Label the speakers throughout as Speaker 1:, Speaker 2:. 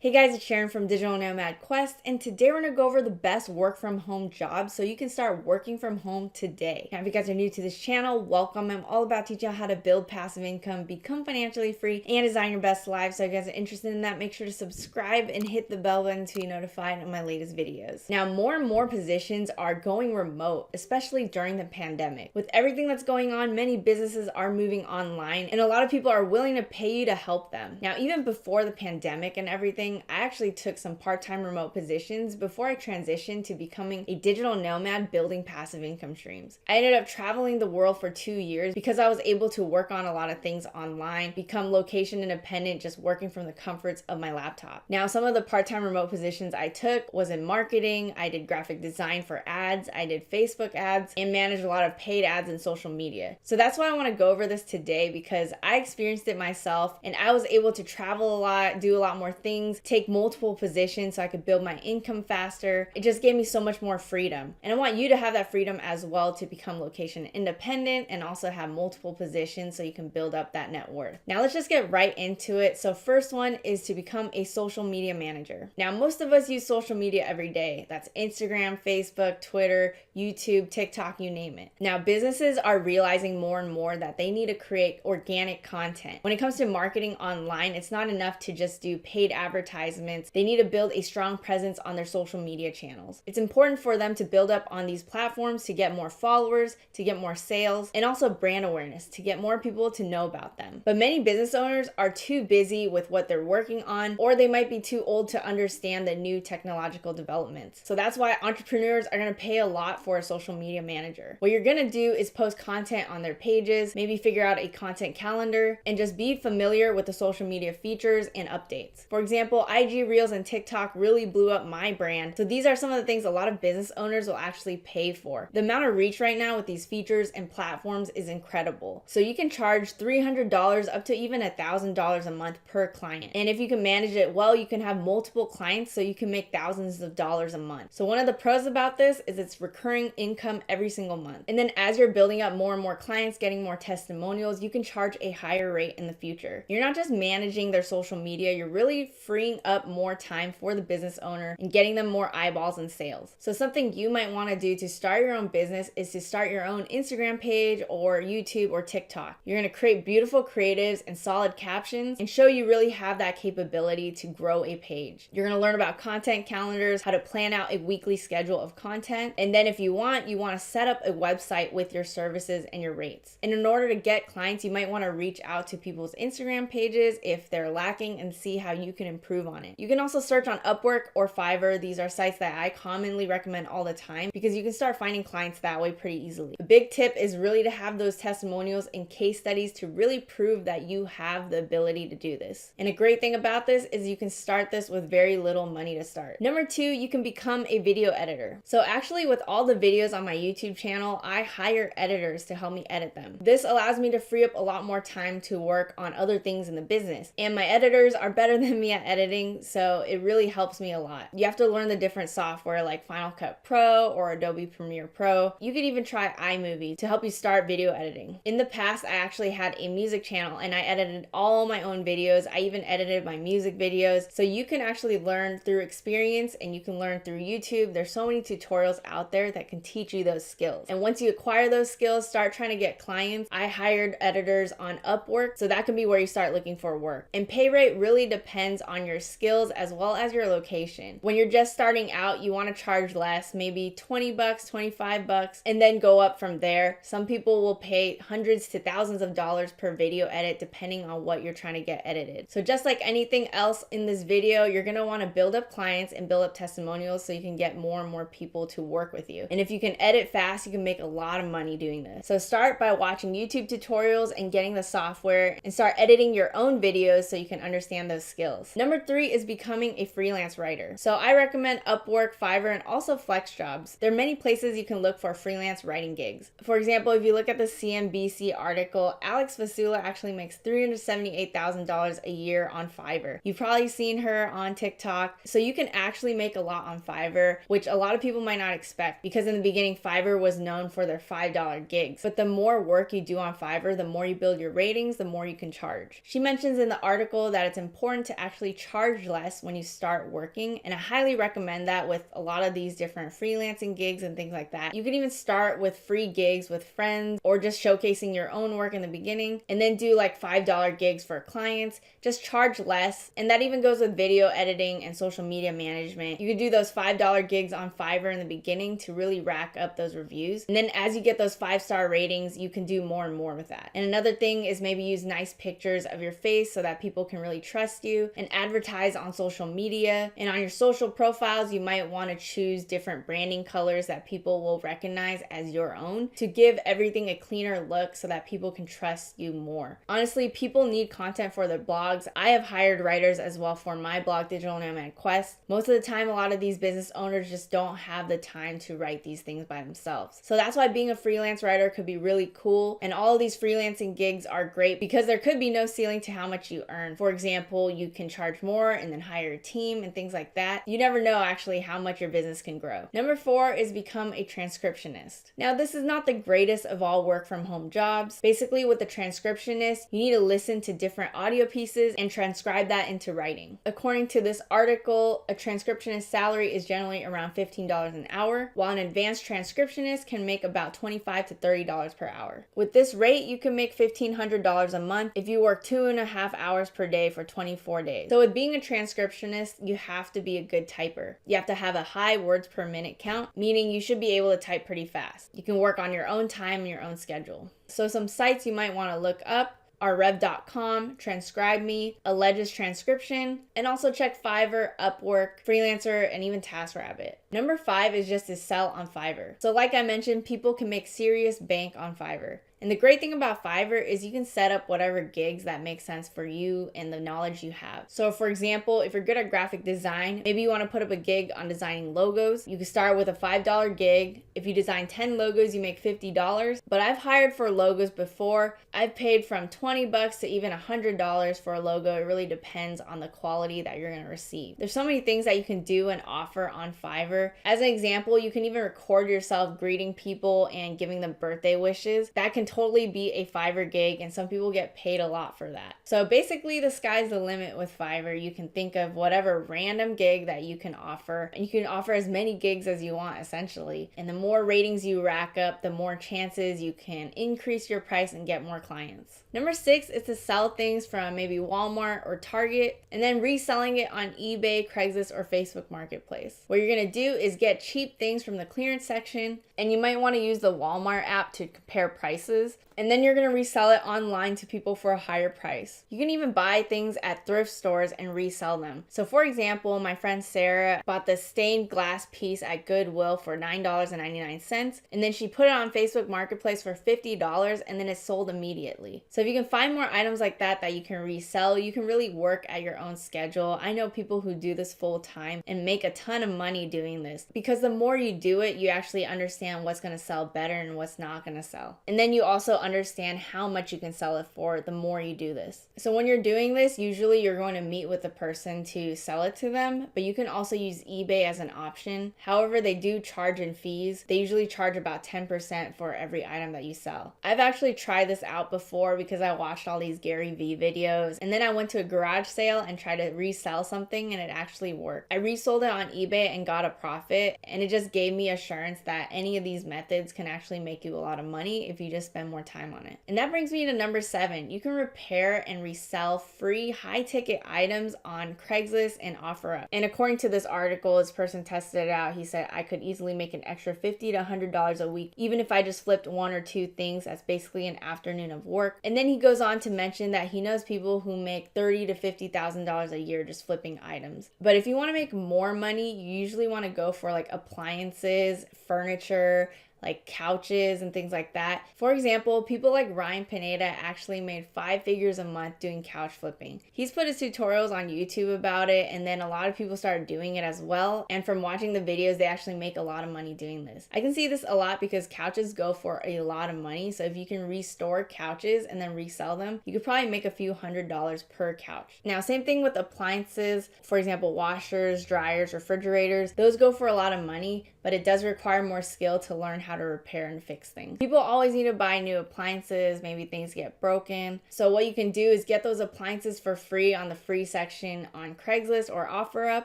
Speaker 1: Hey guys, it's Sharon from Digital Nomad Quest, and today we're going to go over the best work from home jobs so you can start working from home today. Now, if you guys are new to this channel, welcome. I'm all about teaching you how to build passive income, become financially free, and design your best life. So if you guys are interested in that, make sure to subscribe and hit the bell button to be notified of my latest videos. Now, more and more positions are going remote, especially during the pandemic. With everything that's going on, many businesses are moving online, and a lot of people are willing to pay you to help them. Now, even before the pandemic and everything, I actually took some part-time remote positions before I transitioned to becoming a digital nomad building passive income streams. I ended up traveling the world for 2 years because I was able to work on a lot of things online, become location independent, just working from the comforts of my laptop. Now, some of the part-time remote positions I took was in marketing. I did graphic design for ads, I did Facebook ads, and managed a lot of paid ads and social media. So that's why I want to go over this today, because I experienced it myself and I was able to travel a lot, do a lot more things, take multiple positions so I could build my income faster. It just gave me so much more freedom. And I want you to have that freedom as well, to become location independent and also have multiple positions so you can build up that net worth. Now let's just get right into it. So first one is to become a social media manager. Now most of us use social media every day. That's Instagram, Facebook, Twitter, YouTube, TikTok, you name it. Now businesses are realizing more and more that they need to create organic content. When it comes to marketing online, it's not enough to just do paid advertisements. They need to build a strong presence on their social media channels. It's important for them to build up on these platforms to get more followers, to get more sales, and also brand awareness, to get more people to know about them. But many business owners are too busy with what they're working on, or they might be too old to understand the new technological developments. So that's why entrepreneurs are going to pay a lot for a social media manager. What you're going to do is post content on their pages, maybe figure out a content calendar, and just be familiar with the social media features and updates. For example, IG Reels and TikTok really blew up my brand. So these are some of the things a lot of business owners will actually pay for. The amount of reach right now with these features and platforms is incredible. So you can charge $300 up to even $1,000 a month per client. And if you can manage it well, you can have multiple clients so you can make thousands of dollars a month. So one of the pros about this is it's recurring income every single month. And then as you're building up more and more clients, getting more testimonials, you can charge a higher rate in the future. You're not just managing their social media, you're really freeing up more time for the business owner and getting them more eyeballs and sales. So something you might want to do to start your own business is to start your own Instagram page or YouTube or TikTok. You're going to create beautiful creatives and solid captions and show you really have that capability to grow a page. You're going to learn about content calendars, how to plan out a weekly schedule of content, and then if you want to set up a website with your services and your rates. And in order to get clients, you might want to reach out to people's Instagram pages if they're lacking and see how you can improve on it. You can also search on Upwork or Fiverr. These are sites that I commonly recommend all the time because you can start finding clients that way pretty easily. The big tip is really to have those testimonials and case studies to really prove that you have the ability to do this. And a great thing about this is you can start this with very little money to start. Number two, you can become a video editor. So actually with all the videos on my YouTube channel, I hire editors to help me edit them. This allows me to free up a lot more time to work on other things in the business. And my editors are better than me at editing, so it really helps me a lot. You have to learn the different software like Final Cut Pro or Adobe Premiere Pro. You could even try iMovie to help you start video editing. In the past, I actually had a music channel and I edited all my own videos. I even edited my music videos. So you can actually learn through experience and you can learn through YouTube. There's so many tutorials out there that can teach you those skills. And once you acquire those skills, start trying to get clients. I hired editors on Upwork, so that can be where you start looking for work. And pay rate really depends on your skills as well as your location. When you're just starting out, you want to charge less, maybe $20, $25, and then go up from there. Some people will pay hundreds to thousands of dollars per video edit depending on what you're trying to get edited. So just like anything else in this video, you're going to want to build up clients and build up testimonials so you can get more and more people to work with you. And if you can edit fast, you can make a lot of money doing this. So start by watching YouTube tutorials and getting the software and start editing your own videos so you can understand those skills. Number three is becoming a freelance writer. So I recommend Upwork, Fiverr, and also Flex Jobs. There are many places you can look for freelance writing gigs. For example, if you look at the CNBC article, Alex Vasula actually makes $378,000 a year on Fiverr. You've probably seen her on TikTok. So you can actually make a lot on Fiverr, which a lot of people might not expect because in the beginning, Fiverr was known for their $5 gigs. But the more work you do on Fiverr, the more you build your ratings, the more you can charge. She mentions in the article that it's important to actually charge less when you start working. And I highly recommend that with a lot of these different freelancing gigs and things like that. You can even start with free gigs with friends or just showcasing your own work in the beginning, and then do like $5 gigs for clients. Just charge less. And that even goes with video editing and social media management. You could do those $5 gigs on Fiverr in the beginning to really rack up those reviews. And then as you get those 5-star ratings, you can do more and more with that. And another thing is maybe use nice pictures of your face so that people can really trust you, and advertise on social media. And on your social profiles, you might want to choose different branding colors that people will recognize as your own to give everything a cleaner look so that people can trust you more. Honestly, people need content for their blogs. I have hired writers as well for my blog, Digital Nomad Quest. Most of the time, a lot of these business owners just don't have the time to write these things by themselves. So that's why being a freelance writer could be really cool. And all of these freelancing gigs are great because there could be no ceiling to how much you earn. For example, you can charge more and then hire a team and things like that. You never know actually how much your business can grow. Number 4 is become a transcriptionist. Now, this is not the greatest of all work from home jobs. Basically, with a transcriptionist, you need to listen to different audio pieces and transcribe that into writing. According to this article, a transcriptionist salary is generally around $15 an hour, while an advanced transcriptionist can make about $25 to $30 per hour. With this rate, you can make $1,500 a month if you work 2.5 hours per day for 24 days. So with being a transcriptionist, you have to be a good typer. You have to have a high words per minute count, meaning you should be able to type pretty fast. You can work on your own time and your own schedule. So some sites you might want to look up are rev.com, TranscribeMe, Allege's Transcription, and also check Fiverr, Upwork, Freelancer, and even TaskRabbit. Number 5 is just to sell on Fiverr. So like I mentioned, people can make serious bank on Fiverr. And the great thing about Fiverr is you can set up whatever gigs that make sense for you and the knowledge you have. So for example, if you're good at graphic design, maybe you want to put up a gig on designing logos. You can start with a $5 gig. If you design 10 logos, you make $50. But I've hired for logos before. I've paid from $20 to even $100 for a logo. It really depends on the quality that you're going to receive. There's so many things that you can do and offer on Fiverr. As an example, you can even record yourself greeting people and giving them birthday wishes. That can totally be a Fiverr gig, and some people get paid a lot for that. So basically, the sky's the limit with Fiverr. You can think of whatever random gig that you can offer, and you can offer as many gigs as you want essentially. And the more ratings you rack up, the more chances you can increase your price and get more clients. Number 6 is to sell things from maybe Walmart or Target and then reselling it on eBay, Craigslist, or Facebook Marketplace. What you're gonna do is get cheap things from the clearance section, and you might want to use the Walmart app to compare prices. And then you're going to resell it online to people for a higher price. You can even buy things at thrift stores and resell them. So for example, my friend Sarah bought this stained glass piece at Goodwill for $9.99. And then she put it on Facebook Marketplace for $50, and then it sold immediately. So if you can find more items like that that you can resell, you can really work at your own schedule. I know people who do this full time and make a ton of money doing this, because the more you do it, you actually understand what's going to sell better and what's not going to sell. And then you also understand how much you can sell it for the more you do this. So when you're doing this, usually you're going to meet with the person to sell it to them, but you can also use eBay as an option. However, they do charge in fees. They usually charge about 10% for every item that you sell. I've actually tried this out before because I watched all these Gary Vee videos, and then I went to a garage sale and tried to resell something, and it actually worked. I resold it on eBay and got a profit, and it just gave me assurance that any of these methods can actually make you a lot of money if you just spend more time on it. And that brings me to number 7. You can repair and resell free high-ticket items on Craigslist and OfferUp. And according to this article, this person tested it out. He said, I could easily make an extra $50 to $100 a week, even if I just flipped 1 or 2 things. That's basically an afternoon of work. And then he goes on to mention that he knows people who make $30,000 to $50,000 a year just flipping items. But if you want to make more money, you usually want to go for like appliances, furniture, like couches and things like that. For example, people like Ryan Pineda actually made 5 figures a month doing couch flipping. He's put his tutorials on YouTube about it, and then a lot of people started doing it as well. And from watching the videos, they actually make a lot of money doing this. I can see this a lot because couches go for a lot of money. So if you can restore couches and then resell them, you could probably make a few $100s per couch. Now, same thing with appliances. For example, washers, dryers, refrigerators. Those go for a lot of money, but it does require more skill to learn how to repair and fix things. People always need to buy new appliances, maybe things get broken. So what you can do is get those appliances for free on the free section on Craigslist or OfferUp.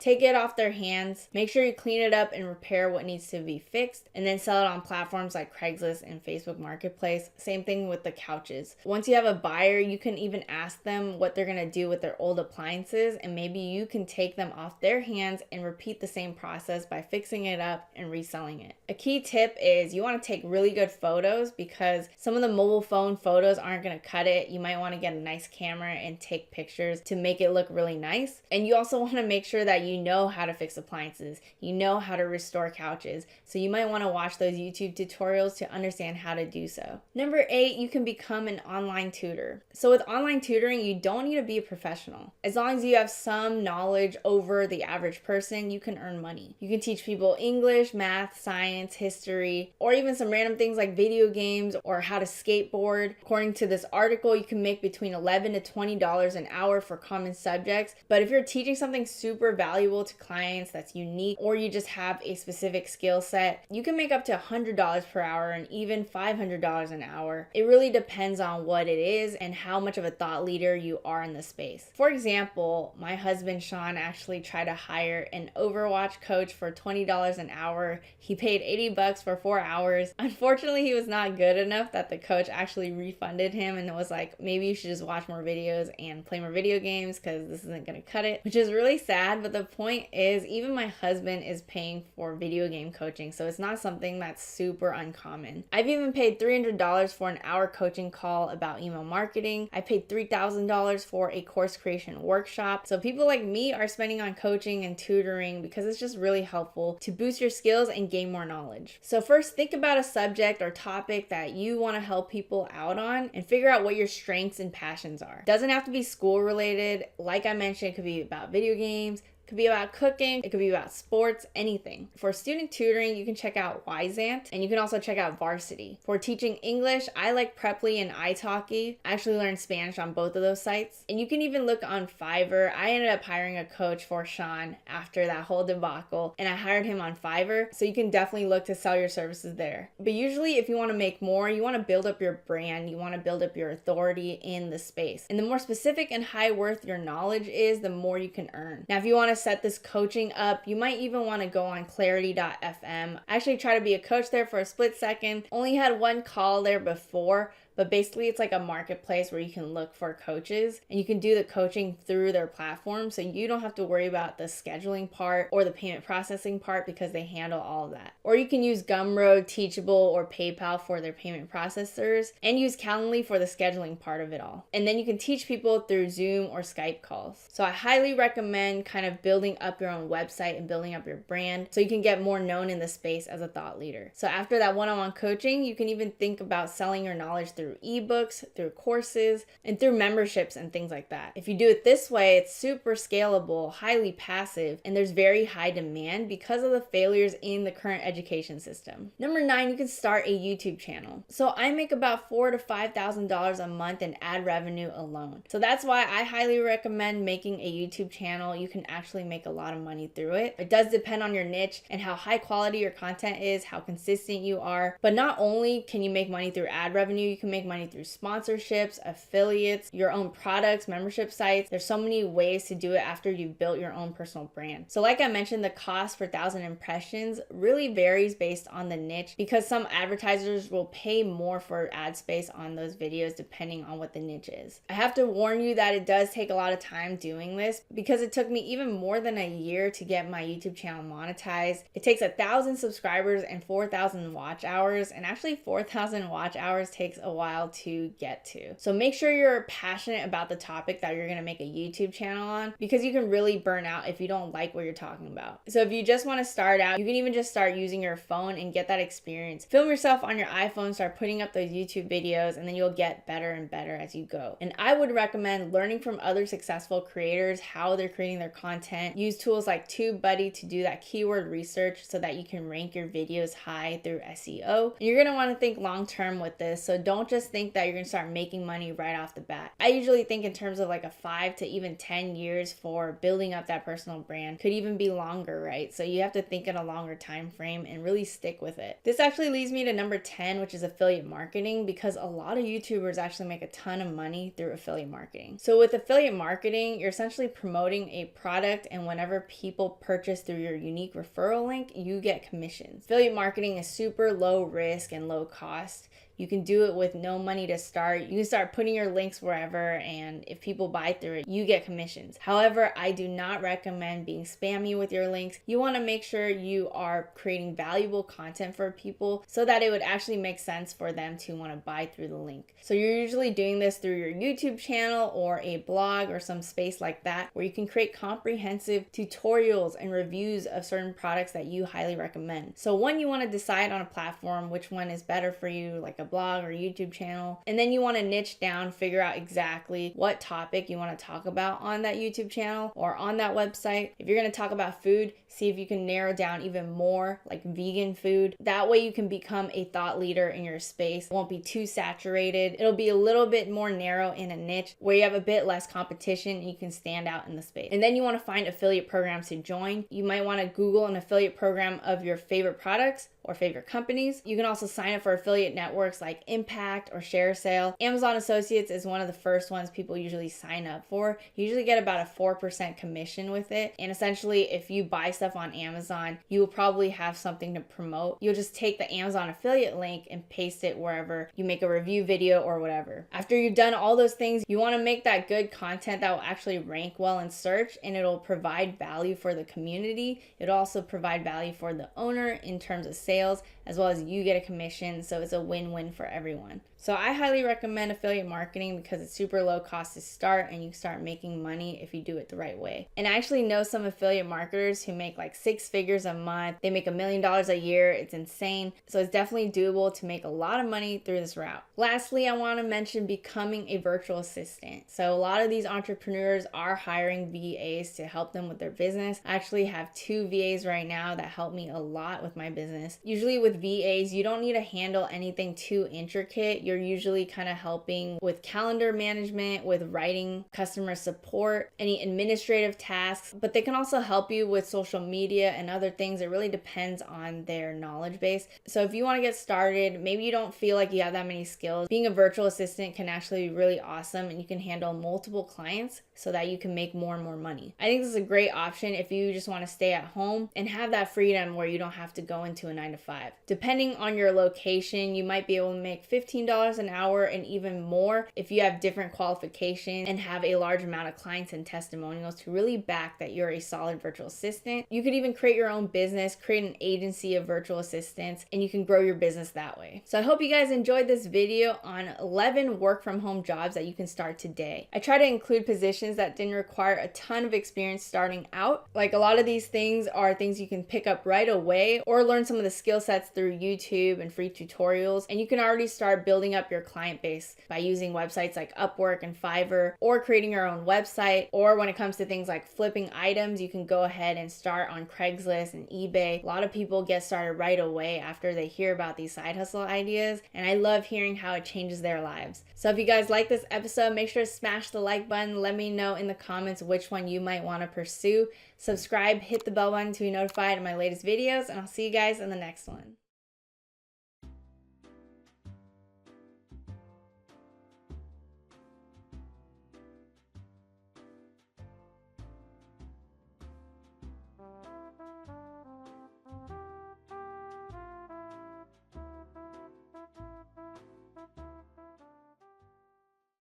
Speaker 1: Take it off their hands, make sure you clean it up and repair what needs to be fixed, and then sell it on platforms like Craigslist and Facebook Marketplace. Same thing with the couches. Once you have a buyer, you can even ask them what they're gonna do with their old appliances, and maybe you can take them off their hands and repeat the same process by fixing it up and reselling it. A key tip is you want to take really good photos, because some of the mobile phone photos aren't going to cut it. You might want to get a nice camera and take pictures to make it look really nice. And you also want to make sure that you know how to fix appliances, you know how to restore couches. So you might want to watch those YouTube tutorials to understand how to do so. Number 8, you can become an online tutor. So with online tutoring, you don't need to be a professional. As long as you have some knowledge over the average person, you can earn money. You can teach people English, math, science, history, or even some random things like video games or how to skateboard. According to this article, you can make between $11 to $20 an hour for common subjects. But if you're teaching something super valuable to clients that's unique, or you just have a specific skill set, you can make up to $100 per hour and even $500 an hour. It really depends on what it is and how much of a thought leader you are in the space. For example, my husband Sean actually tried to hire an Overwatch coach for $20 an hour. He paid $80 for 4 hours. Unfortunately, he was not good enough that the coach actually refunded him and was like, maybe you should just watch more videos and play more video games because this isn't gonna cut it, which is really sad. But the point is, even my husband is paying for video game coaching, so it's not something that's super uncommon. I've even paid $300 for an hour coaching call about email marketing. I paid $3,000 for a course creation workshop. So people like me are spending on coaching and tutoring because it's just really helpful to boost your skills and gain more knowledge. So first, think about a subject or topic that you want to help people out on and figure out what your strengths and passions are. It doesn't have to be school related. Like I mentioned, it could be about video games, it could be about cooking, it could be about sports, anything. For student tutoring, you can check out Wyzant, and you can also check out Varsity. For teaching English, I like Preply and italki. I actually learned Spanish on both of those sites. And you can even look on Fiverr. I ended up hiring a coach for Sean after that whole debacle, and I hired him on Fiverr, so you can definitely look to sell your services there. But usually, if you want to make more, you want to build up your brand, you want to build up your authority in the space. And the more specific and high worth your knowledge is, the more you can earn. Now, if you want to set this coaching up, you might even want to go on clarity.fm. I actually tried to be a coach there for a split second, only had one call there before, but basically it's like a marketplace where you can look for coaches and you can do the coaching through their platform, so you don't have to worry about the scheduling part or the payment processing part because they handle all of that. Or you can use Gumroad, Teachable, or PayPal for their payment processors, and use Calendly for the scheduling part of it all. And then you can teach people through Zoom or Skype calls. So I highly recommend kind of building up your own website and building up your brand so you can get more known in the space as a thought leader. So after that one-on-one coaching, you can even think about selling your knowledge through ebooks, through courses, and through memberships and things like that. If you do it this way, it's super scalable, highly passive, and there's very high demand because of the failures in the current education system. Number 9, you can start a YouTube channel. So I make about $4,000 to $5,000 a month in ad revenue alone. So that's why I highly recommend making a YouTube channel. You can actually make a lot of money through it. It does depend on your niche and how high quality your content is, how consistent you are. But not only can you make money through ad revenue, you can make money through sponsorships, affiliates, your own products, membership sites. There's so many ways to do it after you've built your own personal brand. So like I mentioned, the cost per 1,000 impressions really varies based on the niche, because some advertisers will pay more for ad space on those videos depending on what the niche is. I have to warn you that it does take a lot of time doing this, because it took me even more than a year to get my YouTube channel monetized. It takes 1,000 subscribers and 4,000 watch hours, and actually 4,000 watch hours takes a while to get to. So make sure you're passionate about the topic that you're going to make a YouTube channel on, because you can really burn out if you don't like what you're talking about. So if you just want to start out, you can even just start using your phone and get that experience. Film yourself on your iPhone, start putting up those YouTube videos, and then you'll get better and better as you go. And I would recommend learning from other successful creators, how they're creating their content. Use tools like TubeBuddy to do that keyword research so that you can rank your videos high through SEO. And you're going to want to think long term with this, so don't just think that you're gonna start making money right off the bat. I usually think in terms of like a 5 to even 10 years for building up that personal brand. Could even be longer, right? So you have to think in a longer time frame and really stick with it. This actually leads me to number 10, which is affiliate marketing, because a lot of YouTubers actually make a ton of money through affiliate marketing. So with affiliate marketing, you're essentially promoting a product, and whenever people purchase through your unique referral link, you get commissions. Affiliate marketing is super low risk and low cost. You can do it with no money to start. You can start putting your links wherever, and if people buy through it, you get commissions. However, I do not recommend being spammy with your links. You want to make sure you are creating valuable content for people so that it would actually make sense for them to want to buy through the link. So you're usually doing this through your YouTube channel or a blog or some space like that, where you can create comprehensive tutorials and reviews of certain products that you highly recommend. So one, you want to decide on a platform which one is better for you, like a blog or YouTube channel, and then you want to niche down, figure out exactly what topic you want to talk about on that YouTube channel or on that website. If you're going to talk about food, see if you can narrow down even more, like vegan food. That way you can become a thought leader in your space. It won't be too saturated. It'll be a little bit more narrow in a niche where you have a bit less competition and you can stand out in the space. And then you want to find affiliate programs to join. You might want to Google an affiliate program of your favorite products or favorite companies. You can also sign up for affiliate networks like Impact or ShareSale. Amazon Associates is one of the first ones people usually sign up for. You usually get about a 4% commission with it. And essentially, if you buy stuff on Amazon, you will probably have something to promote. You'll just take the Amazon affiliate link and paste it wherever you make a review video or whatever. After you've done all those things, you want to make that good content that will actually rank well in search, and it'll provide value for the community. It'll also provide value for the owner in terms of sales, as well as you get a commission. So it's a win-win for everyone. So I highly recommend affiliate marketing because it's super low cost to start, and you can start making money if you do it the right way. And I actually know some affiliate marketers who make like 6 figures a month. They make $1 million a year. It's insane. So it's definitely doable to make a lot of money through this route. Lastly, I want to mention becoming a virtual assistant. So a lot of these entrepreneurs are hiring VAs to help them with their business. I actually have 2 VAs right now that help me a lot with my business. Usually with VAs, you don't need to handle anything too intricate. You're usually kind of helping with calendar management, with writing, customer support, any administrative tasks, but they can also help you with social media and other things. It really depends on their knowledge base. So if you want to get started, maybe you don't feel like you have that many skills, being a virtual assistant can actually be really awesome, and you can handle multiple clients so that you can make more and more money. I think this is a great option if you just want to stay at home and have that freedom where you don't have to go into a 9-to-5. Depending on your location, you might be able to make $15 an hour and even more if you have different qualifications and have a large amount of clients and testimonials to really back that you're a solid virtual assistant. You could even create your own business, create an agency of virtual assistants, and you can grow your business that way. So I hope you guys enjoyed this video on 11 work from home jobs that you can start today. I try to include positions that didn't require a ton of experience starting out. Like a lot of these things are things you can pick up right away or learn some of the skill sets through YouTube and free tutorials, and you can already start building up your client base by using websites like Upwork and Fiverr, or creating your own website. Or when it comes to things like flipping items, you can go ahead and start on Craigslist and eBay. A lot of people get started right away after they hear about these side hustle ideas, and I love hearing how it changes their lives. So if you guys like this episode, make sure to smash the like button. Let me know in the comments which one you might want to pursue. Subscribe, hit the bell button to be notified of my latest videos, and I'll see you guys in the next one.